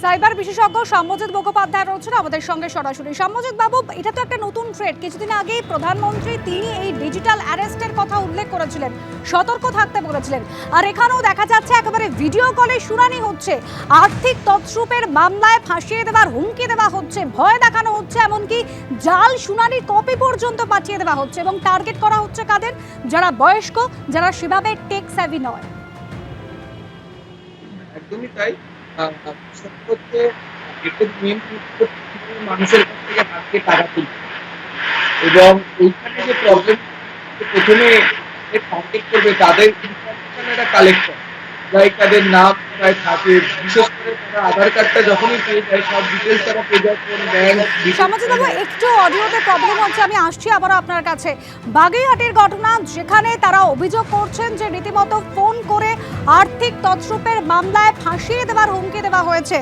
Cyber বিশেষজ্ঞ সম্মজিৎ মুখোপাধ্যায় রয়েছেন আমাদের সঙ্গে সরাসরি। সম্মজিৎ বাবু, এটা তো একটা নতুন থ্রেট। কিছুদিন আগেই প্রধানমন্ত্রী তিনি এই ডিজিটাল অ্যারেস্টের কথা উল্লেখ করেছিলেন, সতর্ক থাকতে বলেছিলেন। আর এখানেও দেখা যাচ্ছে একেবারে ভিডিও কলে শুনানি হচ্ছে, আর্থিক তছরূপের মামলায় ফাঁসিয়ে দেওয়ার হুমকি দেওয়া হচ্ছে, ভয় দেখানো হচ্ছে, এমনকি জাল শুনানির কপি পর্যন্ত পাঠিয়ে দেওয়া হচ্ছে এবং টার্গেট করা হচ্ছে কাদের? যারা বয়স্ক, যারা সেভাবে টেক স্যাভি নয়। একদমই তাই। মানুষের কাছ থেকে হাতকে টাকা তুলছে এবং এইখানে যে প্রবলেম, প্রথমে কন্ট্যাক্ট করবে তাদের ইনফরমেশন এটা কালেক্ট করে, লাইক তাদের নাম কোথায় থাকে, বিশেষ করে তারা আধার কার্ডটা যখনই পেয়ে যায় সব ডিটেলস তারা পেয়ে যায়, কোন ব্যাংক। সম্মজিৎ বাবু, একটু অডিওতে প্রবলেম হচ্ছে, আমি আসছি আবারও আপনার কাছে। বাগুইআটির ঘটনা, যেখানে তারা অভিযোগ করছেন যে রীতিমতো ফোন করে আর্থিক তছরূপের মামলায় ফাঁসিয়ে দেওয়ার হুমকি দেওয়া হয়েছে,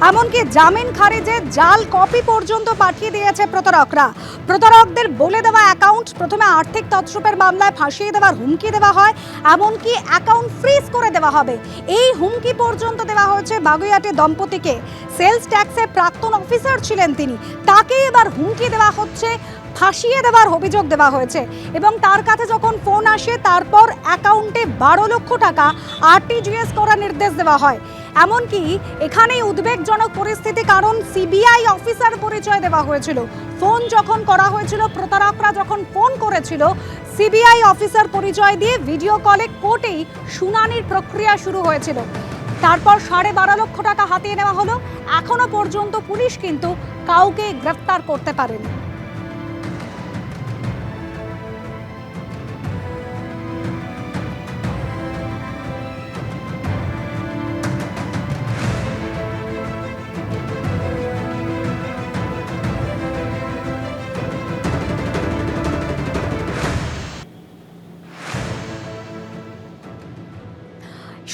এমনকি জামিন খারিজে জাল কপি পর্যন্ত পাঠিয়ে দিয়েছে প্রতারকরা। প্রতারকদের বলে দেওয়া অ্যাকাউন্ট প্রথমে আর্থিক তছরূপের মামলায় ফাঁসিয়ে দেওয়ার হুমকি দেওয়া হয়, এমনকি অ্যাকাউন্ট ফ্রিজ করে দেওয়া হবে, এই হুমকি পর্যন্ত দেওয়া হয়েছে বাগুইআটির দম্পতিকে। সেলস ট্যাক্সের প্রাক্তন অফিসার ছিলেন তিনি, তাকে এবার হুমকি দেওয়া হচ্ছে, ফাঁসিয়ে দেওয়ার অভিযোগ দেওয়া হয়েছে। এবং তার কাছে যখন ফোন আসে তারপর অ্যাকাউন্টে 12 লক্ষ টাকা আরটিজিএস করার নির্দেশ দেওয়া হয়। এমনকি এখানেই উদ্বেগজনক পরিস্থিতি, কারণ সিবিআই অফিসার পরিচয় দেওয়া হয়েছিল। ফোন যখন করা হয়েছিল, প্রতারকরা যখন ফোন করেছিল, সিবিআই অফিসার পরিচয় দিয়ে ভিডিও কলে কোর্টেই শুনানির প্রক্রিয়া শুরু হয়েছিল। তারপর 12.5 লক্ষ টাকা হাতিয়ে নেওয়া হলো। এখনো পর্যন্ত পুলিশ কিন্তু কাউকে গ্রেফতার করতে পারেনি।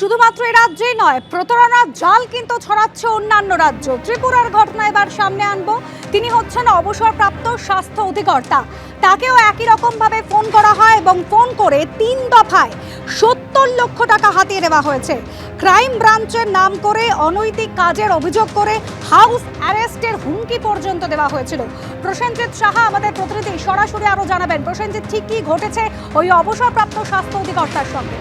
শুধুমাত্র এই রাজ্যেই নয়, প্রতারণার জাল কিন্তু ছড়াচ্ছে অন্যান্য রাজ্য। ত্রিপুরার ঘটনা এবার সামনে আনবো। তিনি হচ্ছেন অবসরপ্রাপ্ত স্বাস্থ্য অধিকর্তা। তাকেও একই রকমভাবে ফোন করা হয় এবং ফোন করে 3 দফায় 70 লক্ষ টাকা হাতিয়ে দেওয়া হয়েছে। ক্রাইম ব্রাঞ্চের নাম করে অনৈতিক কাজের অভিযোগ করে হাউস অ্যারেস্টের হুমকি পর্যন্ত দেওয়া হয়েছিল। প্রসেনজিৎ সাহা আমাদের প্রতিনিধি সরাসরি আরো জানাবেন। প্রসেনজিৎ, ঠিক কি ঘটেছে ওই অবসরপ্রাপ্ত স্বাস্থ্য অধিকর্তার সঙ্গে?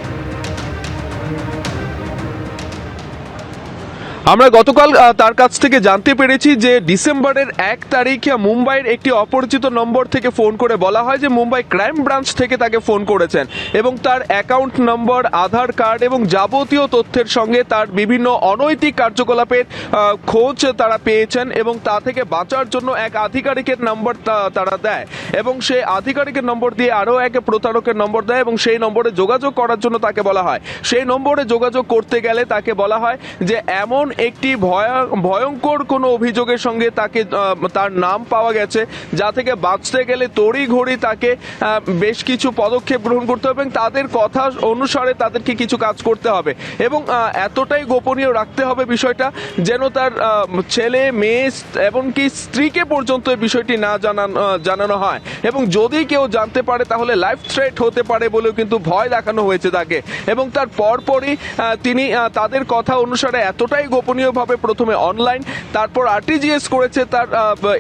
আমরা গতকাল তার কাছ থেকে জানতে পেরেছি যে ডিসেম্বরের 1 তারিখে মুম্বাইয়ের একটি অপরিচিত নম্বর থেকে ফোন করে বলা হয় যে মুম্বাই ক্রাইম ব্রাঞ্চ থেকে তাকে ফোন করেছেন এবং তার অ্যাকাউন্ট নম্বর, আধার কার্ড এবং যাবতীয় তথ্যের সঙ্গে তার বিভিন্ন অনৈতিক কার্যকলাপের খোঁজ তারা পেয়েছেন এবং তা থেকে বাঁচার জন্য এক আধিকারিকের নম্বর তারা দেয় এবং সেই আধিকারিকের নম্বর দিয়ে আরও এক প্রতারকের নম্বর দেয় এবং সেই নম্বরে যোগাযোগ করার জন্য তাকে বলা হয়। সেই নম্বরে যোগাযোগ করতে গেলে তাকে বলা হয় যে এমন একটি ভয়ঙ্কর কোনো অভিযোগের সঙ্গে তাকে তার নাম পাওয়া গেছে, যা থেকে বাঁচতে গেলে তড়িঘড়ি তাকে বেশ কিছু পদক্ষেপ গ্রহণ করতে হবে এবং তাদের কথা অনুসারে তাদেরকে কিছু কাজ করতে হবে এবং এতটাই গোপনীয় রাখতে হবে বিষয়টা যেন তার ছেলে, মেয়ে এমনকি স্ত্রীকে পর্যন্ত এই বিষয়টি না জানানো হয় এবং যদি কেউ জানতে পারে তাহলে লাইফ থ্রেট হতে পারে বলেও কিন্তু ভয় দেখানো হয়েছে তাকে। এবং তার পরপরই তিনি তাদের কথা অনুসারে এতটাই গোপনীয়ভাবে প্রথমে অনলাইন, তারপর আরটিজিএস করেছে তার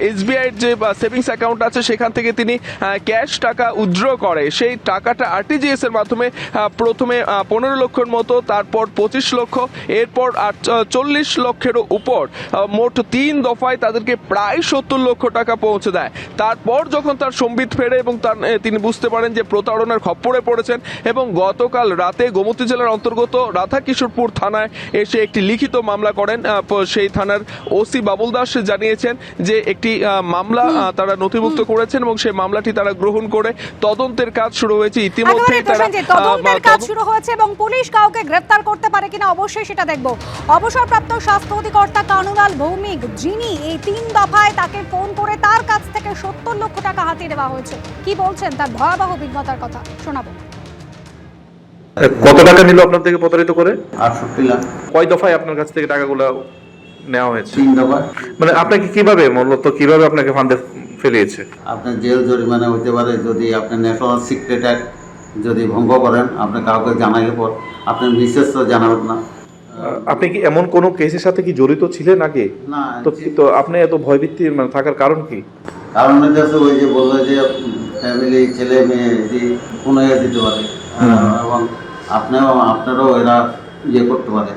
এসবিআই যে সেভিংস অ্যাকাউন্ট আছে সেখান থেকে তিনি ক্যাশ টাকা উইথড্র করে। সেই টাকাটা আরটিজিএস এর মাধ্যমে প্রথমে 15 লক্ষের মতো, তারপর 25 লক্ষ, এরপর 40 লক্ষেরও উপর, মোট 3 দফায় তাদেরকে প্রায় 70 লক্ষ টাকা পৌঁছে দেয়। তারপর যখন তার সম্বিত ফেরে এবং তিনি বুঝতে পারেন যে প্রতারণার খপ্পরে পড়েছেন এবং গতকাল রাতে গোমতী জেলার অন্তর্গত রাধাকিশোরপুর থানায় এসে একটি লিখিত মামলা করেন। সেই থানার ওসি বাবুল দাস জানিয়েছেন যে একটি মামলা তারা নথিভুক্ত করেছেন এবং সেই মামলাটি তারা গ্রহণ করে তদন্তের কাজ শুরু হয়েছে। ইতিমধ্যেই তদন্তের কাজ শুরু হয়েছে এবং পুলিশ কাউকে গ্রেফতার করতে পারে কিনা অবশ্যই সেটা দেখব। অবসরপ্রাপ্ত স্বাস্থ্য অধিকর্তা কানুলাল ভৌমিক, যিনি এই 3 দফায় তাকে ফোন করে তার কাছ থেকে 70 লক্ষ টাকা হাতিয়ে দেওয়া হয়েছে, কি বলছেন তার ভয়াবহ অভিজ্ঞতার কথা শোনাবো। কত টাকা নিল আপনার থেকে প্রতারিত করে? 68 লাখ। কয় দফায় আপনার কাছ থেকে টাকাগুলো নেওয়া হয়েছে? 3 দফা। মানে আপনাকে কিভাবে আপনাকে ফান্ডে ফেলিয়েছে? আপনার জেল জরিমানা হতে পারে যদি আপনি ন্যাশনাল সিক্রেট অ্যাক্ট যদি ভঙ্গ করেন, আপনি কাউকে জানাইলে পর আপনার মিসেস তো জানাবেন না, আপনি কি এমন কোনো কেসের সাথে কি জড়িত ছিলেন আগে? না, তো আপনি এত ভয়ভীতি মানে থাকার কারণ কি? কারণ হচ্ছে ওই যে বললো যে ফ্যামিলি ছেলে মেয়ে যে কোনো দিতে পারে এবং আপনারাও এরা ইয়ে করতে পারে।